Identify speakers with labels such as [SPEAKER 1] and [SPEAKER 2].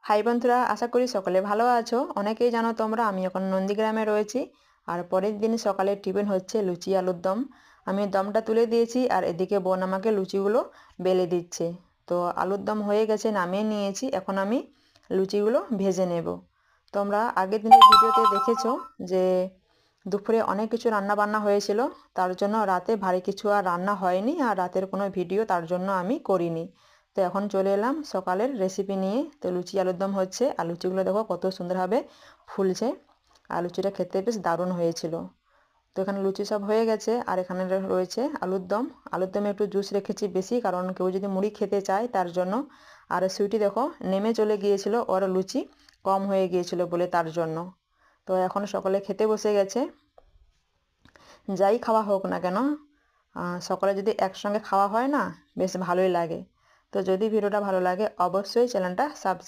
[SPEAKER 1] High বন্ধুরা, আশা করি সকলে ভালো আছো। অনেকেই জানো তোমরা আমি এখন নন্দীগ্রামে রয়েছি। আর পরের দিন সকালের টিফিন হচ্ছে লুচি আলুর দম। আমি দমটা তুলে দিয়েছি আর এদিকে বোন আমাকে লুচিগুলো বেলে দিচ্ছে। তো আলুর দম হয়ে গেছে, নামিয়ে নিয়েছি। এখন আমি লুচিগুলো ভেজে নেব। তোমরা আগের দিনের ভিডিওতে দেখেছো যে দুপুরে অনেক কিছু রান্না বান্না হয়েছিল, তার জন্য রাতে ভারী কিছু আর রান্না হয়নি, আর রাতের কোনো ভিডিও তার জন্য আমি করিনি। তো এখন চলে এলাম সকালের রেসিপি নিয়ে। তো লুচি আলুর দম হচ্ছে, আর লুচিগুলো দেখো কত সুন্দরভাবে ফুলছে, আর লুচিটা খেতে বেশ দারুণ হয়েছিল। তো এখানে লুচি সব হয়ে গেছে, আর এখানে রয়েছে আলুর দম। আলুর দমে একটু জুস রেখেছি বেশি, কারণ কেউ যদি মুড়ি খেতে চায় তার জন্য। আর সুইটি দেখো নেমে চলে গিয়েছিল, ওর লুচি কম হয়ে গিয়েছিল বলে, তার জন্য। তো এখন সকলে খেতে বসে গেছে। যাই খাওয়া হোক না কেন, সকালে যদি একসঙ্গে খাওয়া হয় না, বেশ ভালোই লাগে। তো যদি ভিডিওটা ভালো লাগে অবশ্যই চ্যানেলটা সাবস্ক্রাইব